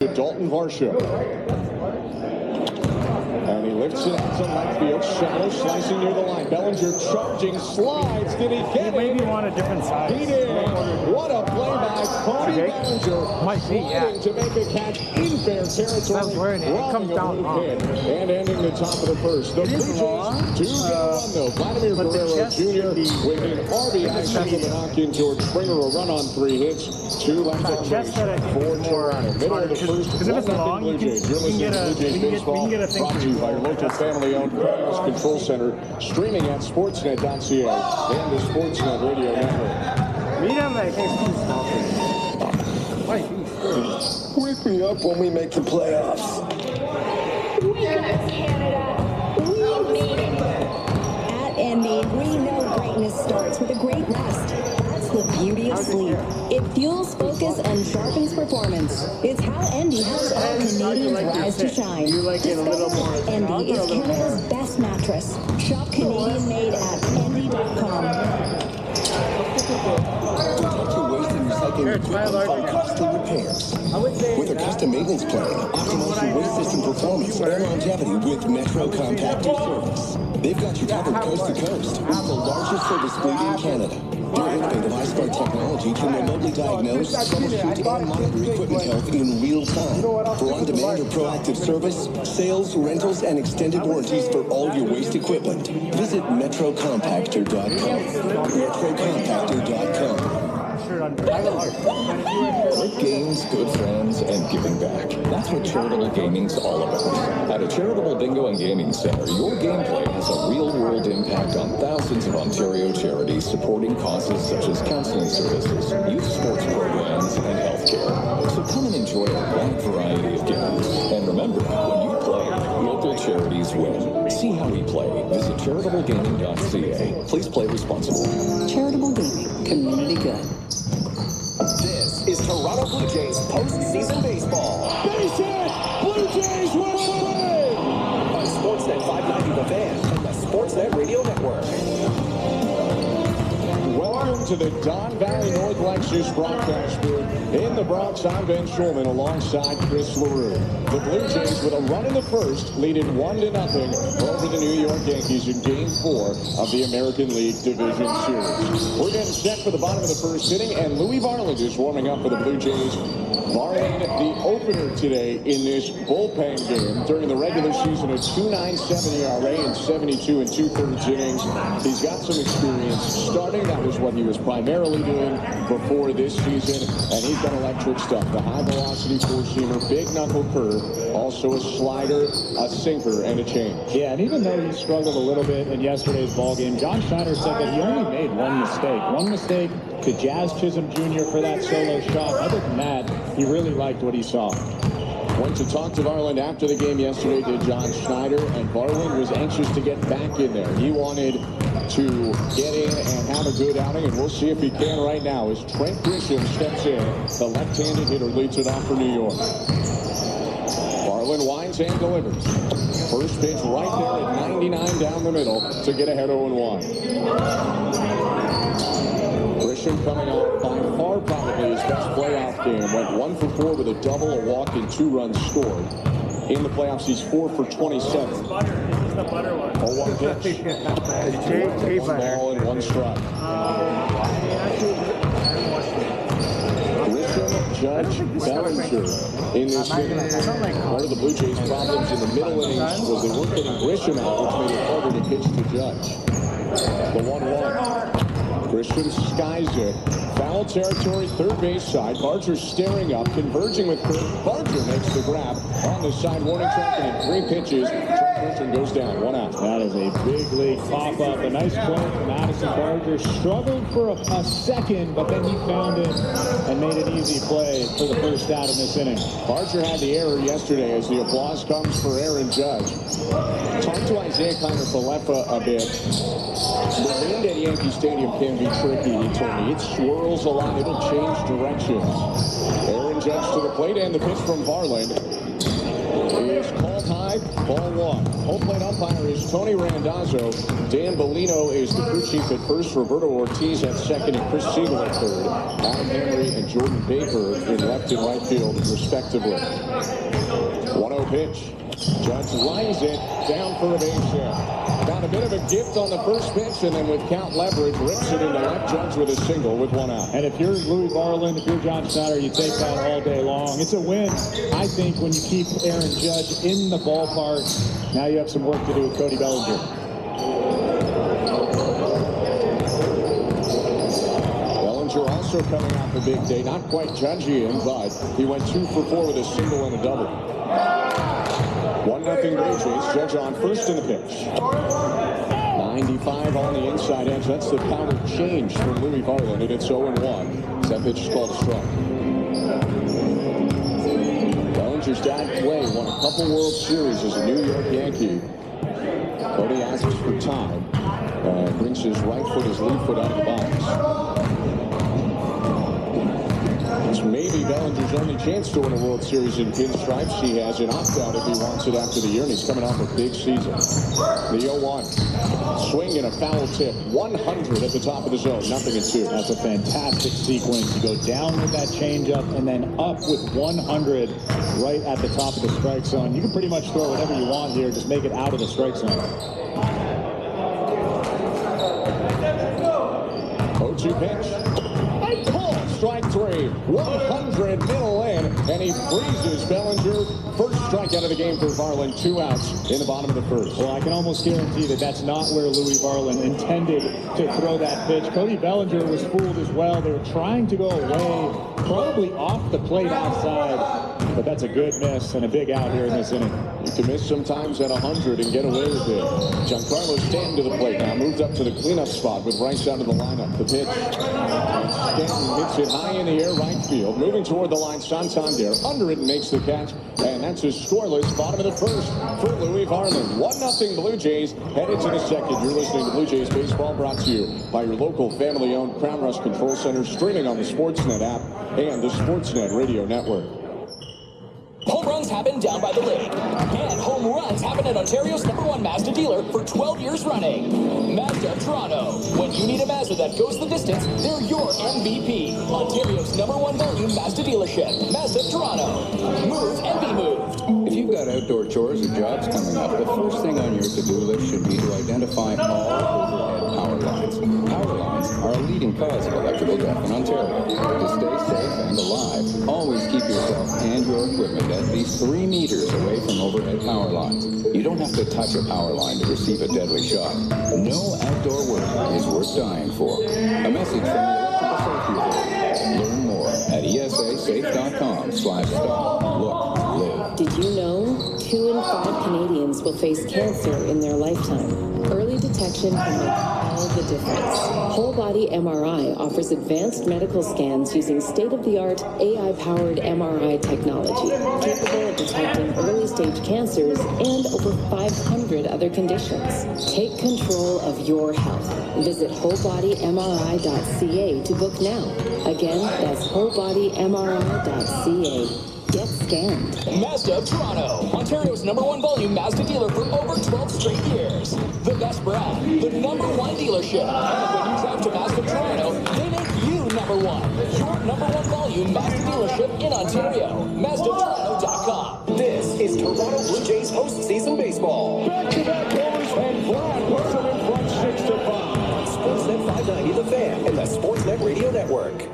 Dalton Varsho. And he lifts it out to left field. Shallow slicing near the line. Bellinger charging, slides. Did he get it? Maybe want a different size. He did. What a play by Cody Bellinger. Sliding to make a catch in fair territory. It comes down long. And ending the top of the first. The Blue Jays do get a run though. Vladimir Guerrero Jr. with an RBI single to knock in George Springer. A run on 3 hits. 2 left on base. 4 Toronto. Middle of the first. Because if it's long, you can get a thing for you. By your local family-owned Cardinals Control Center, streaming at Sportsnet.ca and the Sportsnet Radio Network. Wake me up when we make the playoffs. We got Canada. We made it. At Envy, we know greatness starts with a great rest. That's the beauty of sleep. It fuels focus and sharpens performance. It's how Envy helps all Canadians rise to shine. Discover why Envy is Canada's best mattress. Shop Canadian-made at envy.com. Protect your waste and recycling equipment from costly repairs. With a custom maintenance plan, optimize your waste system performance and longevity with Metro Compactor Service. They've got you covered coast to coast with the largest service fleet in Canada. Their innovative iSmart technology can remotely diagnose, troubleshoot, and monitor equipment health in real time. For on-demand or proactive service, sales, rentals, and extended warranties for all your waste equipment, visit metrocompactor.com. metrocompactor.com. Great games, good friends, and giving back. That's what charitable gaming's all about. At a charitable bingo and gaming center, your gameplay has a real-world impact on thousands of Ontario charities supporting causes such as counseling services, youth sports programs, and healthcare. So come and enjoy a wide variety of games. And remember, when you play, local charities win. See how we play. Visit charitablegaming.ca. Please play responsibly. Charitable gaming. Community good. This is Toronto Blue Jays postseason baseball. Base hit! Blue Jays win the league! On Sportsnet 590 The Fan and the Sportsnet Radio Network. Welcome to the Don Valley North Lexus broadcast booth. In the Bronx, I'm Ben Schulman alongside Chris LaRue. The Blue Jays with a run in the first, leading 1-0 over the New York Yankees in Game 4 of the American League Division Series. We're getting set for the bottom of the first inning, and Louis Varland is warming up for the Blue Jays. Varland, the opener today in this bullpen game during the regular season, a 2.97 ERA in 72 2/3 innings. He's got some experience starting. That was what he was primarily doing before this season, and he's got electric stuff. The high-velocity four-seamer, big knuckle curve, also a slider, a sinker, and a change. Yeah, and even though he struggled a little bit in yesterday's ballgame, John Schneider said that he only made one mistake. One mistake to Jazz Chisholm Jr. for that solo shot. Other than that, he really liked what he saw. Went to talk to Varland after the game yesterday, did John Schneider, and Varland was anxious to get back in there. He wanted to get in and have a good outing, and we'll see if he can right now as Trent Grisham steps in. The left-handed hitter leads it off for New York. Varland winds and delivers. First pitch right there at 99 down the middle to get ahead 0-1. Grisham coming off by far probably his best playoff game. Went 1 for 4 with a double, a walk, and 2 runs scored. In the playoffs, he's 4 for 27. 0-1 pitch. 1 ball and 1 strike. Grisham, Judge, Bellinger in this inning. One of the Blue Jays' problems in the middle innings was they weren't getting Grisham out, which made it harder to pitch to Judge. The 1-1. Grisham skies it. Foul territory, third base side. Barger staring up, converging with Kirk. Barger makes the grab on the side warning track, and in 3 pitches, Grisham goes down, 1 out. That is a big league pop-up. A nice play from Addison Barger. Struggled for a second, but then he found it and made an easy play for the first out in this inning. Barger had the error yesterday as the applause comes for Aaron Judge. Talk to Isaiah Kiner-Falefa a bit. The wind at Yankee Stadium can be tricky, he told me. It swirls a lot. It'll change directions. Aaron Judge to the plate, and the pitch from Varland is called high strike, ball one. Home plate umpire is Tony Randazzo. Dan Bellino is the crew chief at first. Roberto Ortiz at second and Chris Siegel at third. Adam Henry and Jordan Baker in left and right field, respectively. 1-0 pitch. Judge lines it down for a base hit. Got a bit of a gift on the first pitch, and then with count leverage, rips it into left. Judge with a single with one out. And if you're Louis Varland, if you're John Schneider, you take that all day long. It's a win, I think, when you keep Aaron Judge in the ballpark. Now you have some work to do with Cody Bellinger. Bellinger also coming off a big day. Not quite Judgian, but he went 2 for 4 with a single and a double. 1-0 Blue Jays. Judge on first in the pitch. 95 on the inside edge. That's the power change from Louis Varland, and it's 0-1. That pitch is called a strike. Bellinger's dad, Clay, won a couple World Series as a New York Yankee. Cody asks for time. Brings his right foot, his lead foot out of the box. It's maybe Bellinger's only chance to win a World Series in pinstripes. He has an opt-out if he wants it after the year, and he's coming off a big season. The 0-1. Swing and a foul tip. 100 at the top of the zone. 0-2. That's a fantastic sequence. You go down with that changeup and then up with 100 right at the top of the strike zone. You can pretty much throw whatever you want here. Just make it out of the strike zone. 0-2 pitch. Strike 3, 100 middle in, and he freezes Bellinger. First strikeout of the game for Varland. 2 outs in the bottom of the first. Well, I can almost guarantee that that's not where Louis Varland intended to throw that pitch. Cody Bellinger was fooled as well. They were trying to go away, probably off the plate outside, but that's a good miss and a big out here in this inning. You can miss sometimes at 100 and get away with it. Giancarlo Stanton to the plate now, moved up to the cleanup spot with Rice out of the lineup. The pitch. Stanton hits it high in the air, right field. Moving toward the line, Santander under it and makes the catch. And that's his scoreless bottom of the first for Louis Varland. 1-0 Blue Jays headed to the second. You're listening to Blue Jays Baseball, brought to you by your local family-owned Crown Rush Control Center, streaming on the Sportsnet app and the Sportsnet Radio Network. Home runs happen down by the lake. And home runs happen at Ontario's #1 Mazda dealer for 12 years running. Mazda of Toronto. When you need a Mazda that goes the distance, they're your MVP. Ontario's #1 volume Mazda dealership. Mazda of Toronto. Move and be moved. If you've got outdoor chores or jobs coming up, the first thing on your to-do list should be to identify all overhead power lines. Power lines are a leading cause of electrical death in Ontario. To stay safe and alive, always keep yourself and your equipment at least 3 meters away from overhead power lines. You don't have to touch a power line to receive a deadly shock. No outdoor work is worth dying for. A message from the Electrical Safety Authority. Learn more at esasafe.com/stop. Look, live. Did you know 2 in 5 Canadians will face cancer in their lifetime? Early detection can make all the difference. Whole Body MRI offers advanced medical scans using state-of-the-art AI-powered MRI technology, capable of detecting early-stage cancers and over 500 other conditions. Take control of your health. Visit wholebodymri.ca to book now. Again, that's wholebodymri.ca. Get scanned. Mazda of Toronto. Ontario's #1 volume Mazda dealer for over 12 straight years. The best brand. The #1 dealership. And when you drive to Mazda of Toronto, they make you #1. Your #1 volume Mazda dealership in Ontario. MazdaToronto.com. This is Toronto Blue Jays postseason baseball. Back-to-back homers, and Vlad puts them in front 6-5. On Sportsnet 590 The Fan and the Sportsnet Radio Network.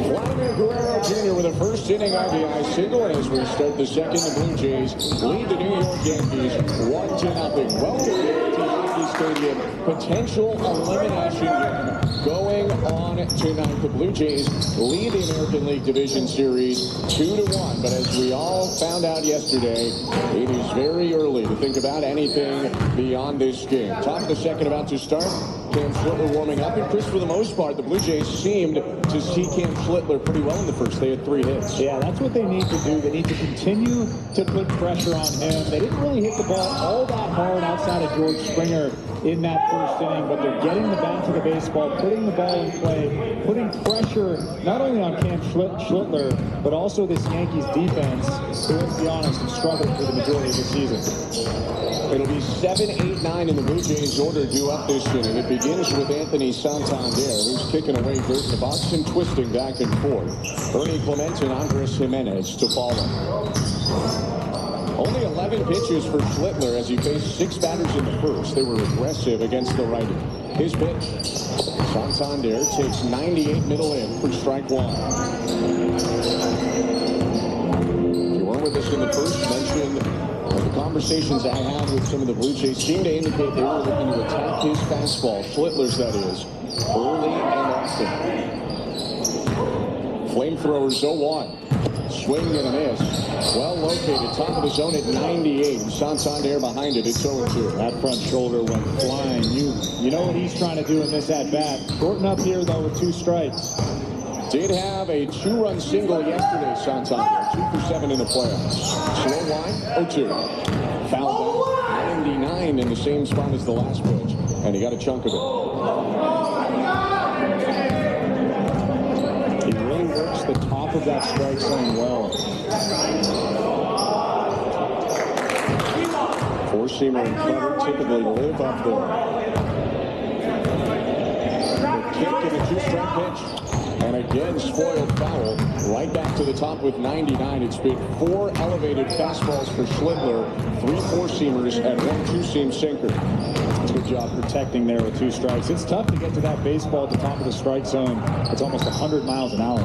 Vladimir Guerrero Jr. with a first inning RBI single, and as we start the second, the Blue Jays lead the New York Yankees 1-0. Welcome to Yankee Stadium. Potential elimination game going on tonight. The Blue Jays lead the American League Division Series 2-1, but as we all found out yesterday, it is very early to think about anything beyond this game. Top of the second about to start. Cam Schlittler warming up. And Chris, for the most part, the Blue Jays seemed to see Cam Schlittler pretty well in the first. They had 3 hits. Yeah, that's what they need to do. They need to continue to put pressure on him. They didn't really hit the ball all that hard outside of George Springer in that first inning, but they're getting the bat to the baseball, putting the ball in play, putting pressure not only on Cam Schlittler, but also this Yankees defense, who, let's be honest, have struggled for the majority of the season. It'll be 7, 8, 9 in the Blue Jays order due up this inning. It begins with Anthony Santander, who's kicking away dirt in the box and twisting back and forth. Ernie Clemente and Andres Jimenez to follow. Only 11 pitches for Schlittler as he faced 6 batters in the first. They were aggressive against the righty. His pitch. Santander takes 98 middle in for strike 1. If you weren't with us in the first, mentioned the conversations I had with some of the Blue Jays seemed to indicate they were looking to attack his fastball, Schlittler's that is, early and often. Flamethrowers 0-1. Swing and a miss. Well located, top of the zone at 98. Santander behind it at 0-2. That front shoulder went flying. You know what he's trying to do in this at-bat. Shorten up here, though, with 2 strikes. Did have a 2-run single yesterday, Santander. 2 for 7 in the playoffs. Slow line, 0-2. Fouled out, 99 in the same spot as the last pitch. And he got a chunk of it. He really works the top of that strike zone well. 4-seamer and cutter typically live up there. The kick and a 2-strike pitch. And again, spoiled foul. Right back to the top with 99. It's been 4 elevated fastballs for Schlittler, 3 4-seamers, and 1 2-seam sinker. That's a good job protecting there with 2 strikes. It's tough to get to that baseball at the top of the strike zone. It's almost 100 miles an hour.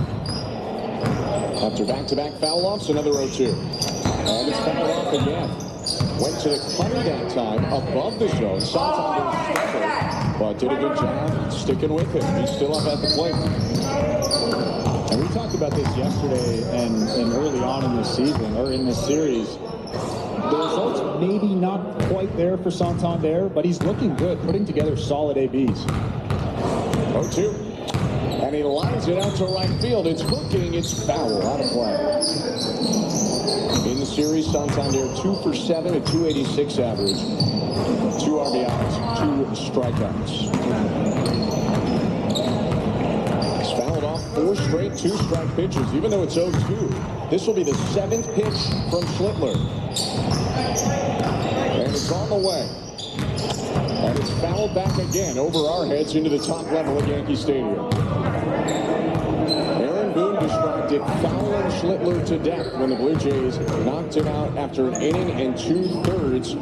After back-to-back foul-offs, another 0-2. And it's fouled off again. Went to the cutter that time, above the zone. Santander struggled, but did a good job sticking with him. He's still up at the plate. And we talked about this yesterday and early on in this season, or in this series. The results maybe not quite there for Santander, but he's looking good, putting together solid ABs. 0-2. And he lines it out to right field. It's hooking. It's foul. Out of play. In the series, Santander 2 for 7 at 286 average. 2 RBIs, 2 strikeouts. He's fouled off 4 straight 2-strike pitches, even though it's 0-2. This will be the 7th pitch from Schlittler. And it's on the way. And it's fouled back again over our heads into the top level at Yankee Stadium. Aaron Boone described it fouling Schlittler to death when the Blue Jays knocked him out after an inning and 2/3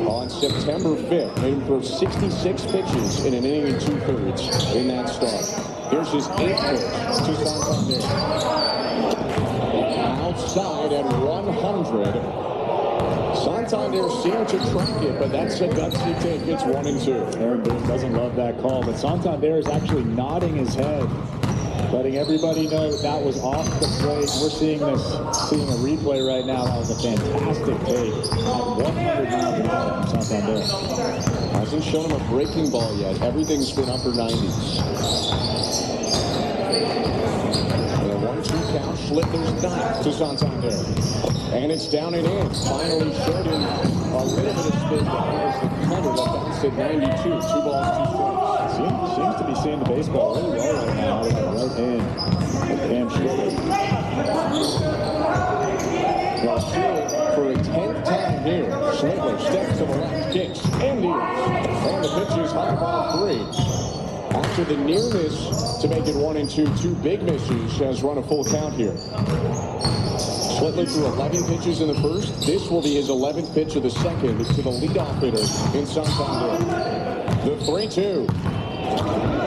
on September 5th. Made him throw 66 pitches in an inning and 2/3 in that start. Here's his 8th pitch to Santander. Outside at 100. Santander seemed to track it, but that's a gutsy take. It's 1-2. Aaron Boone doesn't love that call, but Santander is actually nodding his head, letting everybody know that was off the plate. We're seeing a replay right now. That was a fantastic take at 100 miles an hour from Santander. Hasn't shown him a breaking ball yet. Everything's been upper 90s. And a 1-2 count. Schlittler's knock to Santander. And it's down and in. Finally showed him a little bit of spin down as the cutter that bounced at 92. 2 balls, 2 strikes. Seems to be seeing the baseball really well right now with the right hand of Cam Schlittler. Well, Schlittler for a 10th time here. Schlittler steps to the left, kicks, and deals. And the pitch is high ball 3. After the near miss to make it 1-2, 2 big misses has run a full count here. Schlittler threw 11 pitches in the first. This will be his 11th pitch of the second to the leadoff hitter in Santander. The 3-2.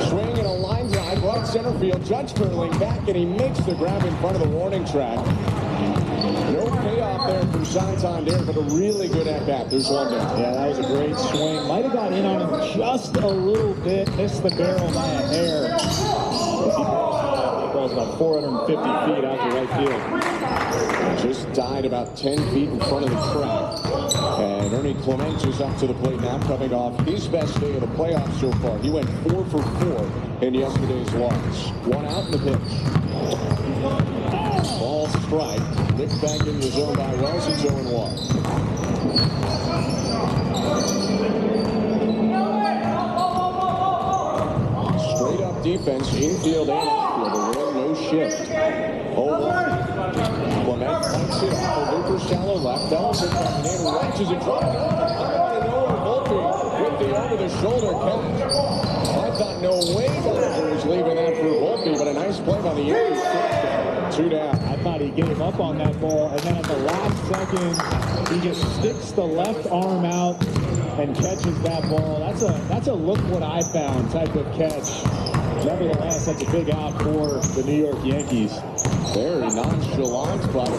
Swing and a line drive, right center field. Judge curling back, and he makes the grab in front of the warning track. No payoff there from Santander, but a really good at-bat. There's 1 down. Yeah, that was a great swing. Might have got in on him just a little bit. Missed the barrel by a hair. He balls about 450 feet out to right field. Just died about 10 feet in front of the track. And Ernie Clement is up to the plate now, coming off his best day of the playoffs so far. He went 4 for 4 in yesterday's loss. One out in the pitch. Ball strike. Nick back in the zone by Wells. It's 0-1. Straight up defense, infield and outfield. A no shift. Clement punts it up. A looper shallow left. Ellison coming in, watches it drop. Out of nowhere, Volpe with the over-the-shoulder catch. I thought no way Bellinger was leaving that for Volpe, but a nice play by the Yankees. 2 down. I thought he gave up on that ball, and then at the last second, he just sticks the left arm out and catches that ball. That's a look what I found type of catch. Nevertheless, that's a big out for the New York Yankees. Very nonchalant, but